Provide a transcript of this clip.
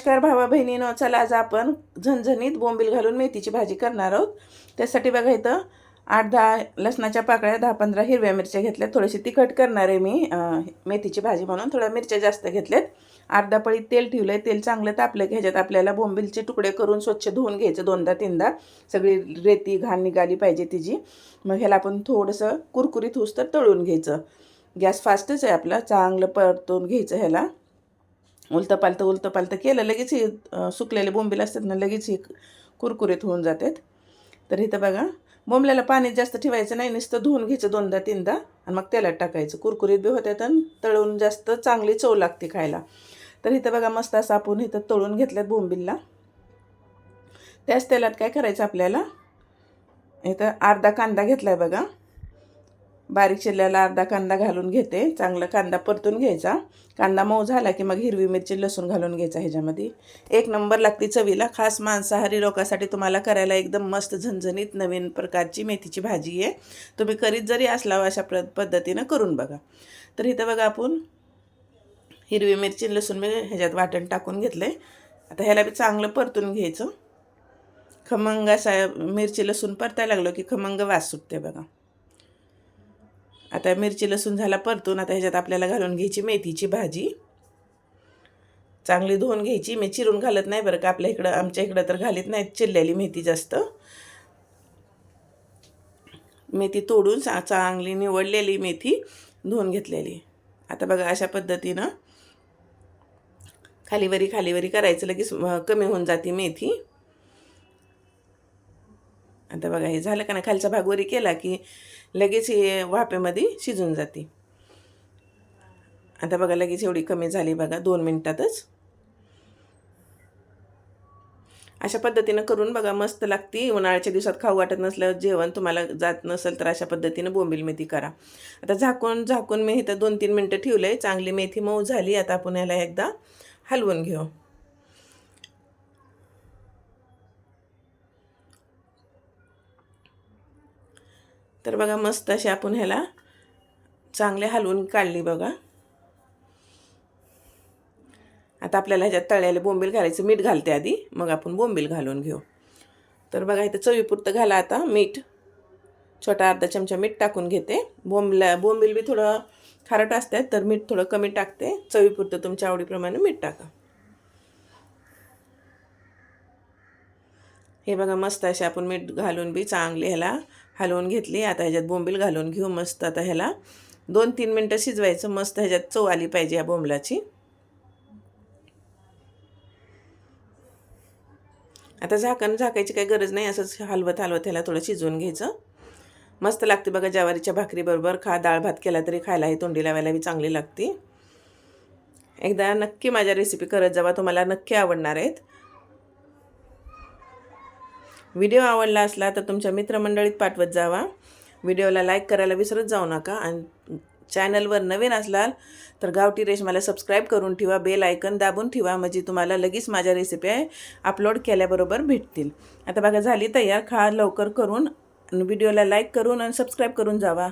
नमस्कार भावा बहिणींनो, चला आज आपण झणझणीत बोंबील घालून मेथीची भाजी करणार आहोत. त्यासाठी बघा इथं 8-10 लसणाच्या पाकळ्या, 10-15 हिरव्या मिरच्या घेतल्यात. थोडीशी तिखट करणार आहे मी मेथीची भाजी म्हणून थोड्या मिरच्या जास्त घेतल्यात. अर्धा पळी तेल ठेवलंय. तेल चांगलं तापलं की ह्याच्यात आपल्याला बोंबीलचे तुकडे करून स्वच्छ धुवून घ्यायचं 2दा-3दा. सगळी रेती घाण निघाली पाहिजे तिची. मग ह्याला आपण थोडंसं कुरकुरीत होऊस तर तळून घ्यायचं. गॅस फास्टच आहे आपला. चांगलं परतून घ्यायचं ह्याला. उलतं पालतं केलं लगेच हे सुकलेले बोंबील असतात ना, लगेच हे कुरकुरीत होऊन जातात. तर इथं बघा बोंबल्याला पाणी जास्त ठेवायचं नाही, नुसतं धुवून घ्यायचं 2दा-3दा आणि मग तेलात टाकायचं. कुरकुरीत बी होतात आणि तळून जास्त चांगली चव लागते खायला. तर इथं बघा मस्त असं आपण इथं तळून घेतल्यात बोंबीलला. त्याच तेलात काय करायचं आपल्याला, इथं अर्धा कांदा घेतला आहे बघा. बारीक चिरलेला अर्धा कांदा घालून घेते. चांगला कांदा परतून घ्यायचा. कांदा मऊ झाला की मग हिरवी मिरची लसूण घालून घ्यायचा. ह्याच्यामध्ये एक नंबर लागते चवीला. खास मांसाहारी लोकांसाठी तुम्हाला करायला एकदम मस्त झणझणीत नवीन प्रकारची मेथीची भाजी आहे. तुम्ही करीत जरी असला अशा पद्धतीनं करून बघा. तर इथं बघा आपण हिरवी मिरची लसूण मी ह्याच्यात वाटण टाकून घेतलं आहे. आता ह्याला बी चांगलं परतून घ्यायचं. खमंग असा मिरची लसूण परतायला लागलो की खमंग वास सुटते बघा. आता मिरची लसूण झाला परतून. आता ह्याच्यात आपल्याला घालून घ्यायची मेथीची भाजी. चांगली धुवून घ्यायची. मी चिरून घालत नाही बरं का, आपल्या इकडं आमच्या इकडं तर घालीत नाहीत चिरलेली मेथी जास्त. मेथी तोडून चांगली निवडलेली मेथी धुवून घेतलेली. आता बघा अशा पद्धतीनं खालीवरी करायचं, लगेच कमी होऊन जाते मेथी. आता बघा हे झालं का ना, खालचा भाग वरी केला की लगेच हे वाफेमध्ये शिजून जाते. आता बघा लगेच एवढी कमी झाली बघा 2 मिनिटातच. अशा पद्धतीनं करून बघा, मस्त लागते. उन्हाळ्याच्या दिवसात खाऊ वाटत नसलं, जेवण तुम्हाला जात नसेल तर अशा पद्धतीनं बोंबील मेथी करा. आता झाकून मी इथं 2-3 मिनटं ठेवलं आहे. चांगली मेथी मऊ झाली. आता आपण याला एकदा हलवून घेऊ. तर बघा मस्त अशी आपण ह्याला चांगले हलवून काढली बघा. आता आपल्याला ह्याच्यात तळलेले बोंबील घालायचं. मीठ घालते आधी, मग आपण बोंबील घालून घेऊ. तर बघा इथं चवीपुरतं घाला आता मीठ. छोटा अर्धा चमचा मीठ टाकून घेते. बोंबील बी थोडं खारट असतात तर मीठ थोडं कमी टाकते. चवीपुरतं तुमच्या आवडीप्रमाणे मीठ टाका. हे बघा मस्त असे आपण मीठ घालून बी चांगली ह्याला हलवून घेतली. आता ह्याच्यात बोंबील घालून घेऊ. मस्त आता ह्याला 2-3 मिनटं शिजवायचं. मस्त ह्याच्यात चव आली पाहिजे या बोंबलाची. आता झाकायची काही गरज नाही. असंच हलवत ह्याला थोडं शिजवून घ्यायचं. मस्त लागते बघा. ज्वारीच्या भाकरीबरोबर डाळ भात केला तरी खायला ही तोंडी लावायला बी चांगली लागते. एकदा नक्की माझ्या रेसिपी करत जावा, तुम्हाला नक्की आवडणार आहेत. व्हिडिओ आवडला असला तर तुमच्या मित्रमंडळीत पाठवत जावा. व्हिडिओला लाईक करायला विसरत जाऊ नका. आणि चॅनलवर नवीन असलाल तर गावठी रेशमाला सबस्क्राईब करून ठेवा. बेल आयकन दाबून ठेवा, म्हणजे तुम्हाला लगेच माझ्या रेसिपी अपलोड केल्याबरोबर भेटतील. आता बघा झाली तयार. खा लवकर करून, व्हिडिओला लाईक करून आणि सबस्क्राईब करून जावा.